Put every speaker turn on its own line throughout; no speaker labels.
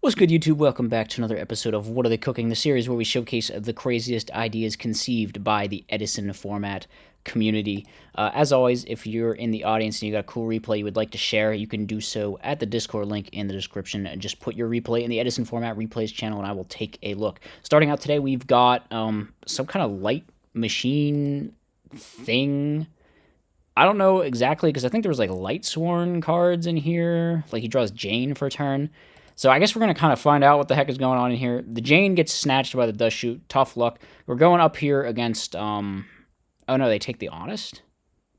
What's good, YouTube? Welcome back to another episode of What Are They Cooking, the series where we showcase the craziest ideas conceived by the Edison Format community. As always, if you're in the audience and you got a cool replay you would like to share, you can do so at the Discord link in the description. And just put your replay in the Edison Format Replays channel and I will take a look. Starting out today, we've got some kind of light machine thing. I don't know exactly, because I think there was like light sworn cards in here. Like he draws Jane for a turn. So I guess we're going to kind of find out what the heck is going on in here. The Jane gets snatched by the Dust Shoot. Tough luck. We're going up here against, oh no, they take the Honest?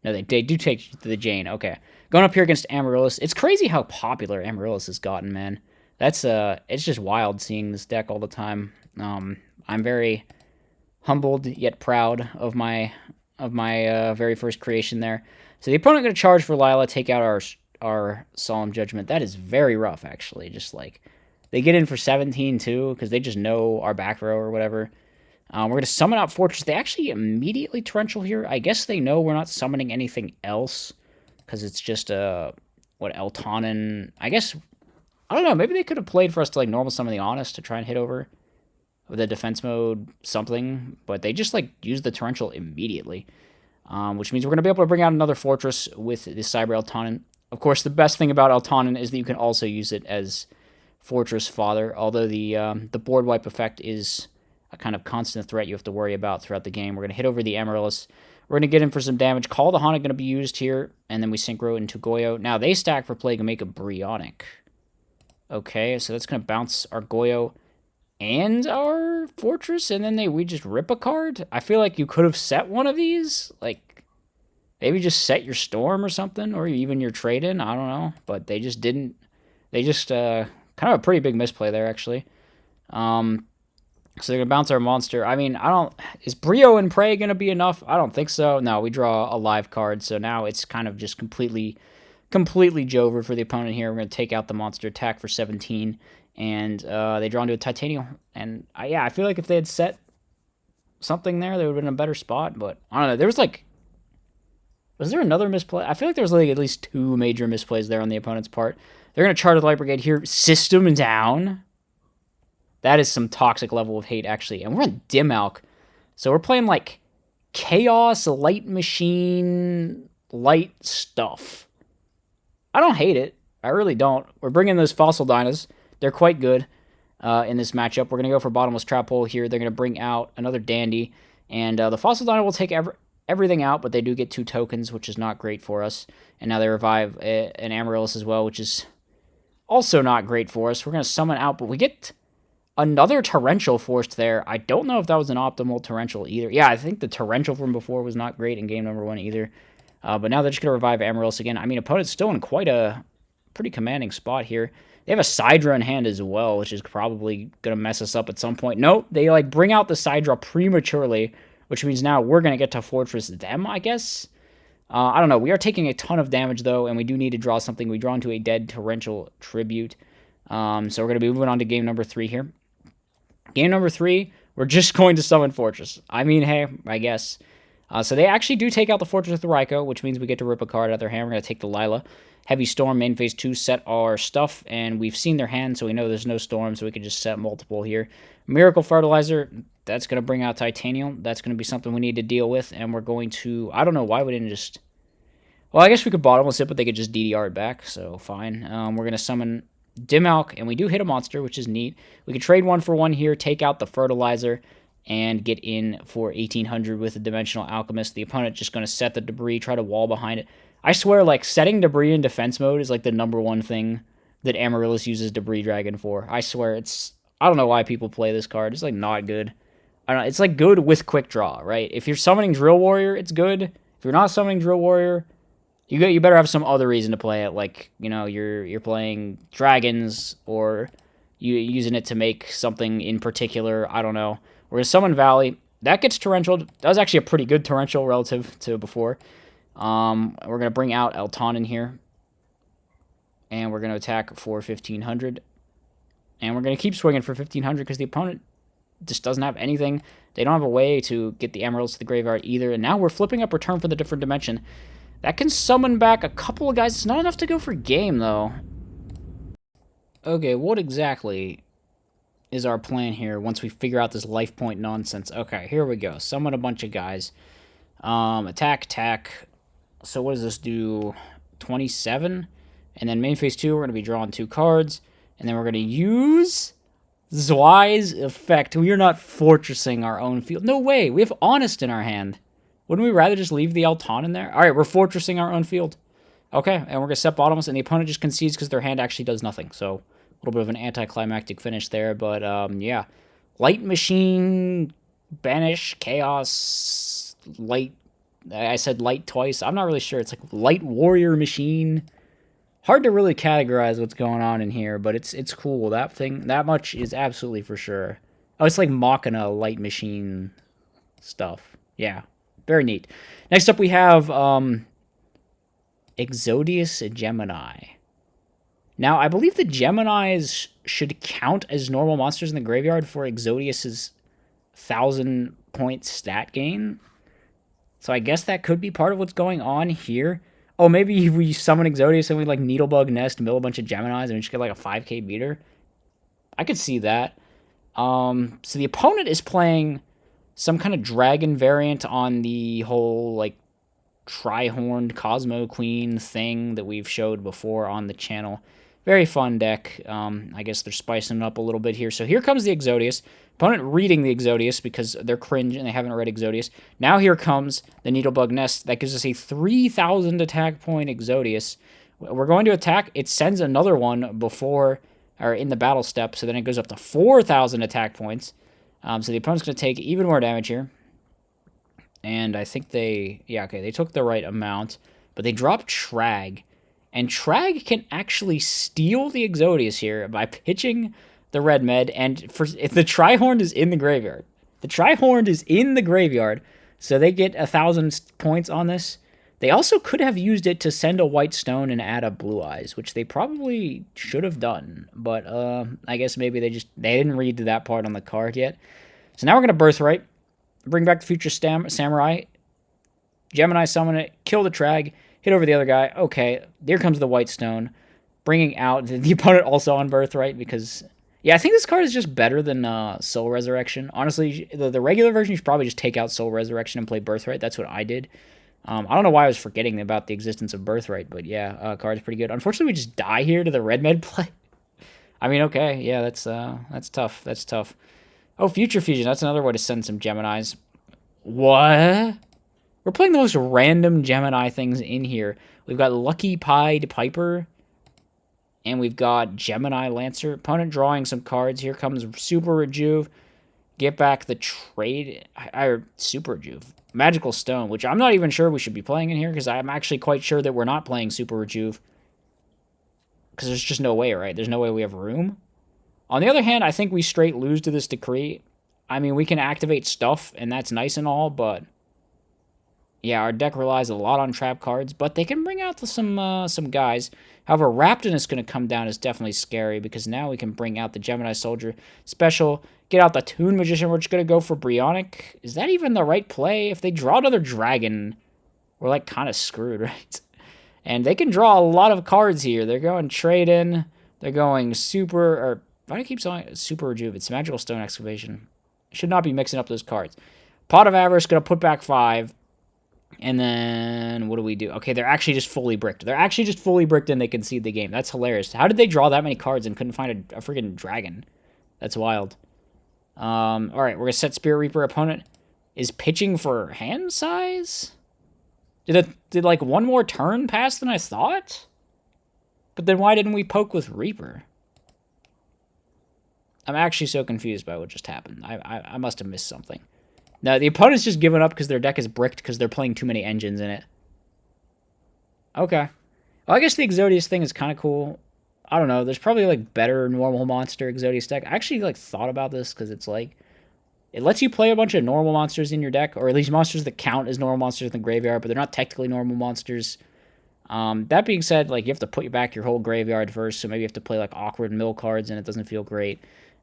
No, they do take the Jane. Okay. Going up here against Amaryllis. It's crazy how popular Amaryllis has gotten, man. That's, it's just wild seeing this deck all the time. I'm very humbled yet proud of my very first creation there. So the opponent going to charge for Lila, take out our Solemn Judgment. That is very rough, actually. Just like they get in for 17 too, because they just know our back row or whatever. We're going to summon out Fortress. They actually immediately torrential here. I guess they know we're not summoning anything else, because it's just what, Eltonin. I guess, I don't know, maybe they could have played for us to like normal summon the Honest to try and hit over with a defense mode something, but they just like use the torrential immediately, which means we're going to be able to bring out another Fortress with the Cyber Eltonin. Of course, the best thing about Eltonin is that you can also use it as Fortress Father, although the board wipe effect is a kind of constant threat you have to worry about throughout the game. We're going to hit over the Amaryllis. We're going to get in for some damage. Call the Haunted going to be used here, and then we Synchro into Goyo. Now, they stack for Plague and make a Bryonic. Okay, so that's going to bounce our Goyo and our Fortress, and then we just rip a card? I feel like you could have set one of these, like, maybe just set your Storm or something, or even your trade-in, I don't know. But they just didn't. They just, kind of a pretty big misplay there, actually. So they're going to bounce our monster. I mean, is Brio and Prey going to be enough? I don't think so. No, we draw a live card, so now it's kind of just completely Jover for the opponent here. We're going to take out the monster, attack for 17, and they draw into a Titanium. And, yeah, I feel like if they had set something there, they would have been in a better spot, but I don't know. There was, like, was there another misplay? I feel like there was like at least two major misplays there on the opponent's part. They're going to charge the Light Brigade here. System down. That is some toxic level of hate, actually. And we're in Dim Alk. So we're playing like Chaos, Light Machine, Light stuff. I don't hate it. I really don't. We're bringing those Fossil Dinos. They're quite good in this matchup. We're going to go for Bottomless Trap Hole here. They're going to bring out another Dandy. And the Fossil Dino will take everything out, but they do get 2 tokens, which is not great for us. And now they revive an Amaryllis as well, which is also not great for us. We're going to summon out, but we get another Torrential forced there. I don't know if that was an optimal Torrential either. Yeah, I think the Torrential from before was not great in game number 1 either. But now they're just going to revive Amaryllis again. I mean, opponent's still in quite a pretty commanding spot here. They have a Sidra in hand as well, which is probably going to mess us up at some point. Nope, they like bring out the Sidra prematurely, which means now we're going to get to Fortress them, I guess. I don't know. We are taking a ton of damage, though, and we do need to draw something. We draw into a dead Torrential Tribute. So we're going to be moving on to game number 3 here. Game number 3, we're just going to summon Fortress. I mean, hey, I guess. So they actually do take out the Fortress with the Raikou, which means we get to rip a card out of their hand. We're going to take the Lila. Heavy Storm, main phase 2, set our stuff, and we've seen their hand, so we know there's no Storm, so we can just set multiple here. Miracle Fertilizer, that's going to bring out Titanium. That's going to be something we need to deal with, and we're going to, I don't know why we didn't just, well, I guess we could Bottomless it, but they could just DDR it back, so fine. We're going to summon Dim Alk, and we do hit a monster, which is neat. We could trade 1 for 1 here, take out the Fertilizer, and get in for 1800 with the Dimensional Alchemist. The opponent just going to set the debris, try to wall behind it. I swear, like, setting debris in defense mode is, like, the #1 thing that Amaryllis uses Debris Dragon for. I swear, I don't know why people play this card. It's, like, not good. I don't know, it's, like, good with Quick Draw, right? If you're summoning Drill Warrior, it's good. If you're not summoning Drill Warrior, you better have some other reason to play it. Like, you know, you're playing Dragons, or you're using it to make something in particular. I don't know. We're going to summon Valley. That gets Torrential. That was actually a pretty good Torrential relative to before. We're going to bring out Eltonin here. And we're going to attack for 1500. And we're going to keep swinging for 1500 because the opponent just doesn't have anything. They don't have a way to get the Emeralds to the graveyard either. And now we're flipping up Return for the Different Dimension. That can summon back a couple of guys. It's not enough to go for game, though. Okay, what exactly is our plan here once we figure out this life point nonsense? Okay, here we go. Summon a bunch of guys. Attack. So what does this do? 27? And then main phase 2, we're going to be drawing 2 cards. And then we're going to use Zwei's effect. We are not fortressing our own field. No way. We have Honest in our hand. Wouldn't we rather just leave the Altan in there? All right, we're fortressing our own field. Okay, and we're going to set bottomless, and the opponent just concedes because their hand actually does nothing. So a little bit of an anticlimactic finish there. But, yeah. Light Machine, Banish, Chaos, Light. I said light twice. I'm not really sure. It's like Light Warrior Machine. Hard to really categorize what's going on in here, but it's cool. That much is absolutely for sure. Oh, it's like Machina Light Machine stuff. Yeah, very neat. Next up we have Exodius Gemini. Now, I believe the Geminis should count as normal monsters in the graveyard for Exodius's 1,000-point stat gain. So I guess that could be part of what's going on here. Oh, maybe we summon Exodius and we like Needlebug Nest, mill a bunch of Geminis, and we just get like a 5k beater. I could see that. So the opponent is playing some kind of dragon variant on the whole like tri-horned Cosmo Queen thing that we've showed before on the channel. Very fun deck. I guess they're spicing it up a little bit here. So here comes the Exodius. Opponent reading the Exodius because they're cringe and they haven't read Exodius. Now here comes the Needlebug Nest. That gives us a 3,000 attack point Exodius. We're going to attack. It sends another one before or in the battle step, so then it goes up to 4,000 attack points. So the opponent's going to take even more damage here. And I think they took the right amount. But they dropped Trag. And Trag can actually steal the Exodius here by pitching the red med, and if the Trihorn is in the graveyard. The Trihorn is in the graveyard, so they get 1,000 points on this. They also could have used it to send a white stone and add a blue eyes, which they probably should have done. But I guess maybe they didn't read that part on the card yet. So now we're going to Birthright, bring back the Future Samurai, Gemini summon it, kill the Trag, hit over the other guy. Okay, here comes the white stone, bringing out the opponent also on Birthright because... Yeah, I think this card is just better than Soul Resurrection. Honestly, the regular version, you should probably just take out Soul Resurrection and play Birthright. That's what I did. I don't know why I was forgetting about the existence of Birthright, but yeah, card's pretty good. Unfortunately, we just die here to the red med play. I mean, okay, yeah, that's tough. That's tough. Oh, Future Fusion. That's another way to send some Geminis. What? We're playing the most random Gemini things in here. We've got Lucky Pied Piper. And we've got Gemini Lancer. Opponent drawing some cards. Here comes Super Rejuve. Get back the trade. Super Rejuve. Magical Stone, which I'm not even sure we should be playing in here because I'm actually quite sure that we're not playing Super Rejuve. Because there's just no way, right? There's no way we have room. On the other hand, I think we straight lose to this decree. I mean, we can activate stuff, and that's nice and all, but... Yeah, our deck relies a lot on trap cards, but they can bring out some guys. However, Rapton is going to come down is definitely scary because now we can bring out the Gemini Soldier Special, get out the Toon Magician. We're just going to go for Bryonic. Is that even the right play? If they draw another dragon, we're like kind of screwed, right? And they can draw a lot of cards here. They're going Trade In. They're going Super, or why do I keep saying Super Rejuve? It's Magical Stone Excavation. Should not be mixing up those cards. Pot of Avarice going to put back 5. And then, what do we do? Okay, they're actually just fully bricked. They're actually just fully bricked and they concede the game. That's hilarious. How did they draw that many cards and couldn't find a freaking dragon? That's wild. Alright, we're going to set Spirit Reaper. Opponent is pitching for hand size? Did like one more turn pass than I thought? But then why didn't we poke with Reaper? I'm actually so confused by what just happened. I must have missed something. No, the opponent's just giving up because their deck is bricked because they're playing too many engines in it. Okay. Well, I guess the Exodius thing is kind of cool. I don't know. There's probably, like, better normal monster Exodius deck. I actually, like, thought about this because it's, like... It lets you play a bunch of normal monsters in your deck, or at least monsters that count as normal monsters in the graveyard, but they're not technically normal monsters. That being said, like, you have to put back your whole graveyard first, so maybe you have to play, like, awkward mill cards, and it doesn't feel great.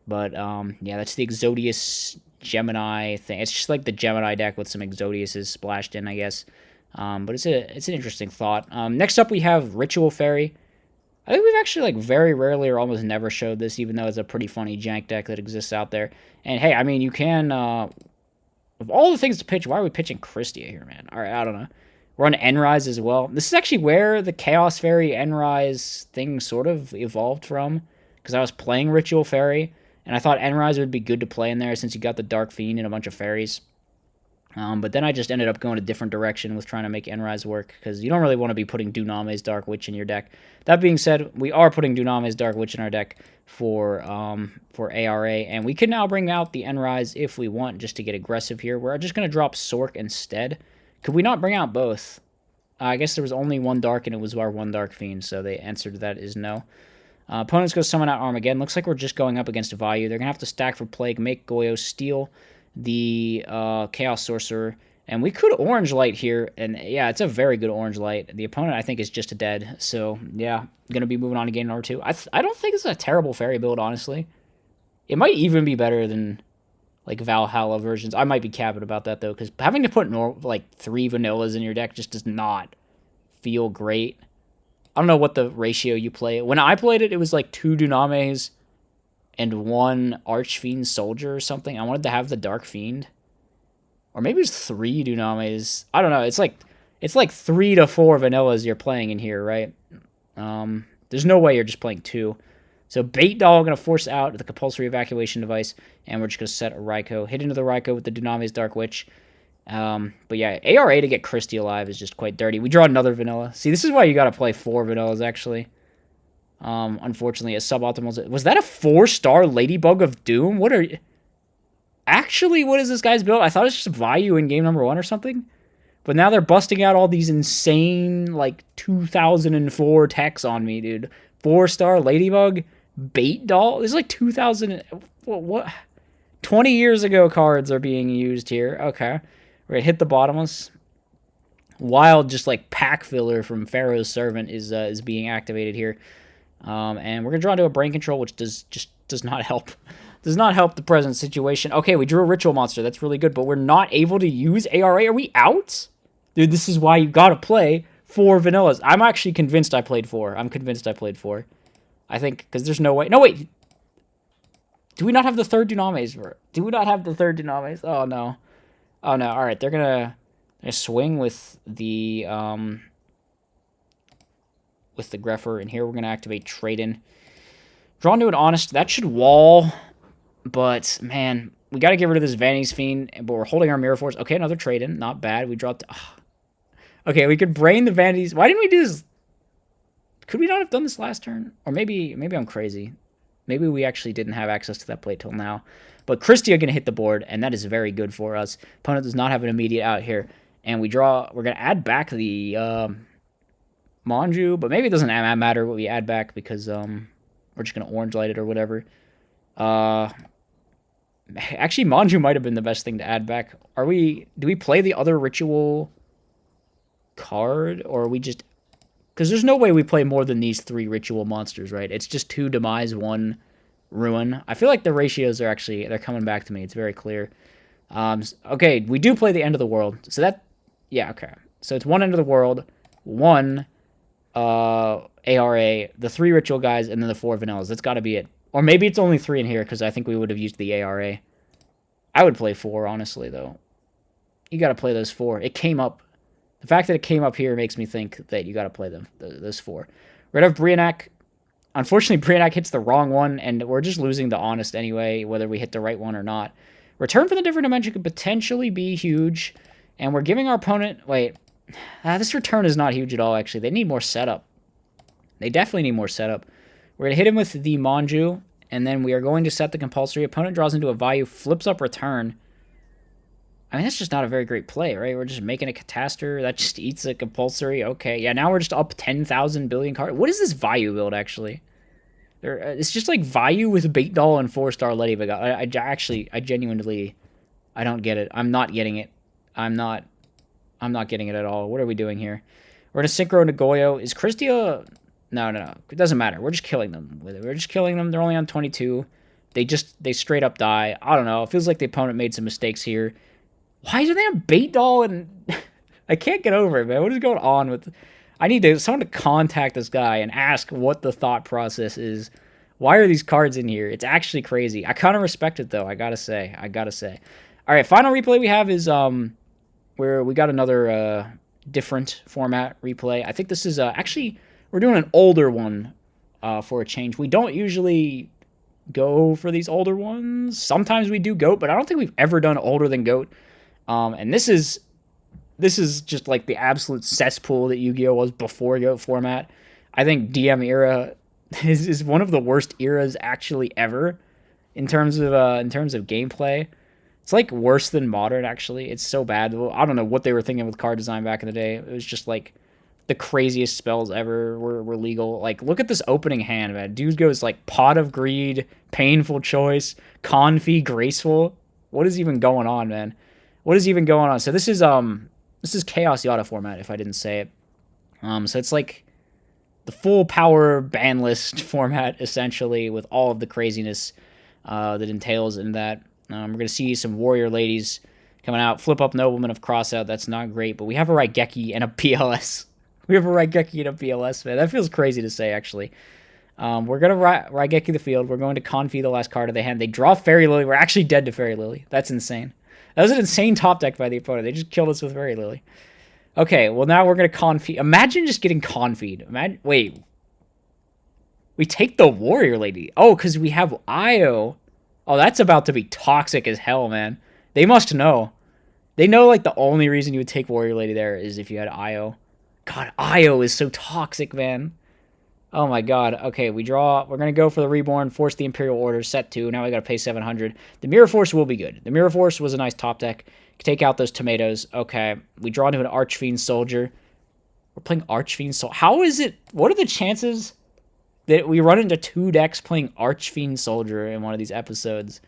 But, yeah, that's the Exodius Gemini thing. It's just like the Gemini deck with some Exodiuses splashed in, I guess. But it's an interesting thought. Next up, we have Ritual Fairy. I think we've actually, like, very rarely or almost never showed this, even though it's a pretty funny jank deck that exists out there. And, hey, I mean, you can, of all the things to pitch, why are we pitching Christia here, man? All right, I don't know. We're on Enrise as well. This is actually where the Chaos Fairy Enrise thing sort of evolved from, because I was playing Ritual Fairy, and I thought Enrise would be good to play in there since you got the Dark Fiend and a bunch of fairies. But then I just ended up going a different direction with trying to make Enrise work, because you don't really want to be putting Duname's Dark Witch in your deck. That being said, we are putting Duname's Dark Witch in our deck for ARA, and we can now bring out the Enrise if we want, just to get aggressive here. We're just going to drop Sork instead. Could we not bring out both? I guess there was only one Dark, and it was our one Dark Fiend, so the answer to that is no. Opponents go summon out Armageddon. Looks like we're just going up against Vayu. They're going to have to stack for Plague, make Goyo, steal the Chaos Sorcerer, and we could Orange Light here, and yeah, it's a very good Orange Light. The opponent, I think, is just a dead, so yeah, going to be moving on to game number 2. I don't think it's a terrible fairy build, honestly. It might even be better than, like, Valhalla versions. I might be capping about that, though, because having to put, like, 3 vanillas in your deck just does not feel great. I don't know what the ratio you play. When I played it, it was like 2 Dunames and 1 Archfiend Soldier or something. I wanted to have the Dark Fiend. Or maybe it's 3 Dunames. I don't know. It's like 3 to 4 vanillas you're playing in here, right? There's no way you're just playing 2. So Bait Doll going to force out the compulsory evacuation device, and we're just going to set a Raikou. Hit into the Raikou with the Duname's Dark Witch. But yeah, ARA to get Christie alive is just quite dirty. We draw another vanilla. See, this is why you got to play 4 vanillas, actually. Unfortunately, a suboptimal... Was that a 4-star Ladybug of Doom? What are... Actually, what is this guy's build? I thought it was just Vayu in game number 1 or something. But now they're busting out all these insane, like, 2004 techs on me, dude. 4-star Ladybug, Bait Doll. This is like 2000... What? 20 years ago cards are being used here. Okay. We're going to hit the bottomless. Wild, just like pack filler from Pharaoh's Servant is being activated here. And we're going to draw into a brain control, which does not help. Does not help the present situation. Okay, we drew a ritual monster. That's really good, but we're not able to use ARA. Are we out? Dude, this is why you got to play 4 vanillas. I'm actually convinced I played 4. I'm convinced I played 4. I think, because there's no way. No, wait. Do we not have the third Dunames? Do we not have the third Dunames? Oh, no. Oh, no. All right, they're going to swing with the Greffer, and here we're going to activate Trade-In. Draw into an Honest. That should wall, but, man, we got to get rid of this Vanity's Fiend, but we're holding our Mirror Force. Okay, another Trade-In. Not bad. We dropped... Okay, we could brain the Vanities. Why didn't we do this? Could we not have done this last turn? Or maybe I'm crazy. Maybe we actually didn't have access to that play till now. But Christie are going to hit the board, and that is very good for us. Opponent does not have an immediate out here. And we're going to add back the Manju, but maybe it doesn't matter what we add back because we're just going to Orange Light it or whatever. Actually, Manju might have been the best thing to add back. Do we play the other ritual card, or are we just... Because there's no way we play more than these 3 ritual monsters, right? It's just 2 Demise, 1 Ruin. I feel like the ratios are actually... They're coming back to me. It's very clear. Okay, we do play the End of the World. So that... Yeah, okay. So it's 1 End of the World, 1 ARA, the 3 ritual guys, and then the 4 vanillas. That's got to be it. Or maybe it's only 3 in here, because I think we would have used the ARA. I would play 4, honestly, though. You got to play those 4. It came up... The fact that it came up here makes me think that you got to play them, those 4. Rid of Brionac. Unfortunately, Brionac hits the wrong one, and we're just losing the Honest anyway, whether we hit the right one or not. Return from the different dimension could potentially be huge, and we're giving our opponent... Wait, this return is not huge at all, actually. They need more setup. They definitely need more setup. We're going to hit him with the Manju, and then we are going to set the compulsory. Opponent draws into a Vayu, flips up return. I mean, that's just not a very great play, right? We're just making a Catastor. That just eats a compulsory. Okay, yeah, now we're just up 10,000 billion cards. What is this Vayu build, actually? It's just like Vayu with Bait Doll and 4-star Ladybug. I genuinely... I don't get it. I'm not getting it. I'm not getting it at all. What are we doing here? We're going to Synchro Nagoyo. Is Christia... No. It doesn't matter. We're just killing them with it. We're just killing them. They're only on 22. They straight up die. I don't know. It feels like the opponent made some mistakes here. Why do they have Bait Doll and... I can't get over it, man. What is going on with... I need someone to contact this guy and ask what the thought process is. Why are these cards in here? It's actually crazy. I kind of respect it though. I gotta say. All right, final replay we have is where we got another different format replay. I think this is actually we're doing an older one for a change. We don't usually go for these older ones. Sometimes we do GOAT, but I don't think we've ever done older than GOAT. And this is just like the absolute cesspool that Yu-Gi-Oh was before GOAT format. I think DM era is one of the worst eras actually ever in terms of gameplay. It's like worse than modern actually. It's so bad. I don't know what they were thinking with card design back in the day. It was just like the craziest spells ever were legal. Like, look at this opening hand, man. Dude goes like Pot of Greed, Painful Choice, Confi, Graceful. What is even going on, man? What is even going on? So this is Chaos Yata format, if I didn't say it. So it's like the full power ban list format, essentially, with all of the craziness that entails in that. We're going to see some Warrior Ladies coming out. Flip Up Nobleman of Crossout. That's not great, but we have a Raigeki and a PLS. We have a Raigeki and a PLS, man. That feels crazy to say, actually. We're going to Raigeki the field. We're going to Confi the last card of the hand. They draw Fairy Lily. We're actually dead to Fairy Lily. That's insane. That was an insane top deck by the opponent. They just killed us with Fairy Lily. Okay, well, now we're going to Confi. Imagine just getting Confied. Wait. We take the Warrior Lady. Oh, because we have Io. Oh, that's about to be toxic as hell, man. They must know. They know, like, the only reason you would take Warrior Lady there is if you had Io. God, Io is so toxic, man. Oh my god. Okay, we draw. We're going to go for the Reborn, force the Imperial Order, set 2. Now we got to pay 700. The Mirror Force will be good. The Mirror Force was a nice top deck. Take out those tomatoes. Okay, we draw into an Archfiend Soldier. We're playing Archfiend Soldier. How is it? What are the chances that we run into 2 decks playing Archfiend Soldier in one of these episodes?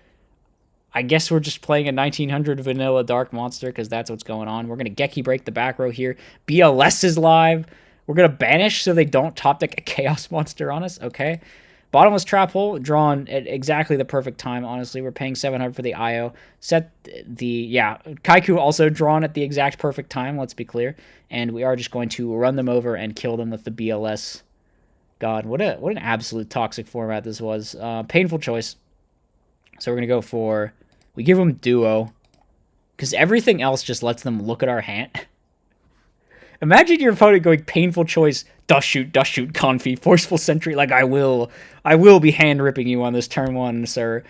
I guess we're just playing a 1900 vanilla Dark Monster because that's what's going on. We're going to Geki break the back row here. BLS is live. We're going to banish so they don't top deck a Chaos Monster on us. Okay. Bottomless Trap Hole, drawn at exactly the perfect time, honestly. We're paying 700 for the IO. Kaiku also drawn at the exact perfect time, let's be clear. And we are just going to run them over and kill them with the BLS. God, what an absolute toxic format this was. Painful Choice. So we're going to go for... We give them Duo. Because everything else just lets them look at our hand. Imagine your opponent going Painful Choice, Dust Shoot, Confi, Forceful Sentry. Like, I will be hand-ripping you on this turn 1, sir.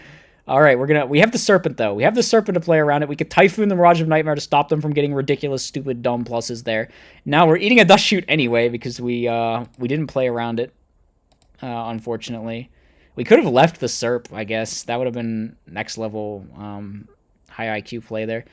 All right, we have the Serpent, though. We have the Serpent to play around it. We could Typhoon the Mirage of Nightmare to stop them from getting ridiculous, stupid, dumb pluses there. Now we're eating a Dust Shoot anyway because we didn't play around it, unfortunately. We could have left the Serp, I guess. That would have been next level high IQ play there.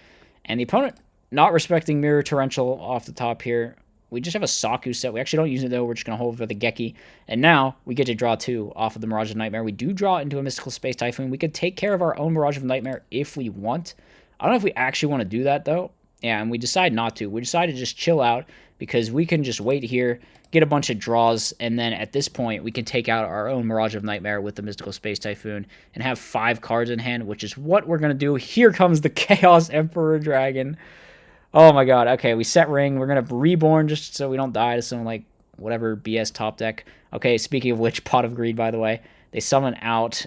And the opponent not respecting Mirror Torrential off the top here. We just have a Saku set. We actually don't use it, though. We're just going to hold for the Geki. And now we get to draw 2 off of the Mirage of Nightmare. We do draw into a Mystical Space Typhoon. We could take care of our own Mirage of Nightmare if we want. I don't know if we actually want to do that, though. Yeah, and we decide not to. We decide to just chill out because we can just wait here, get a bunch of draws, and then at this point, we can take out our own Mirage of Nightmare with the Mystical Space Typhoon and have 5 cards in hand, which is what we're going to do. Here comes the Chaos Emperor Dragon. Oh my god. Okay, we set Ring. We're going to Reborn just so we don't die to some, like, whatever BS top deck. Okay, speaking of which, Pot of Greed, by the way. They summon out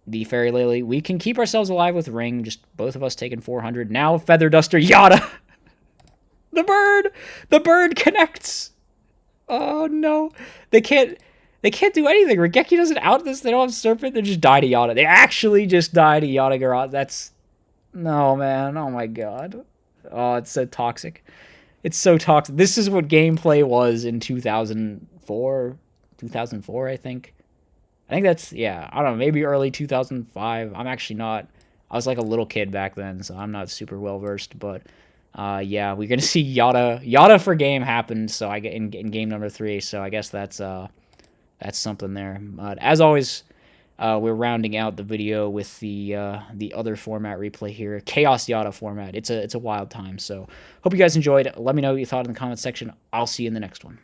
the Fairy Lily. We can keep ourselves alive with Ring, just both of us taking 400. Now, Feather Duster Yata. The bird! The bird connects! Oh, no. They can't do anything. Raigeki doesn't out this. They don't have Serpent. They just die to Yata. They actually just die to Yata Garage. That's... No, man. Oh, my god. Oh, it's so toxic. It's so toxic. This is what gameplay was in 2004. 2004, I think. I think that's, yeah, I don't know, maybe early 2005. I'm actually not, I was like a little kid back then, so I'm not super well-versed, but, yeah, we're going to see Yata for game happen, so I get in game number 3, so I guess that's something there. But as always, we're rounding out the video with the other format replay here, Chaos Yata format. It's a wild time, so hope you guys enjoyed. Let me know what you thought in the comments section. I'll see you in the next one.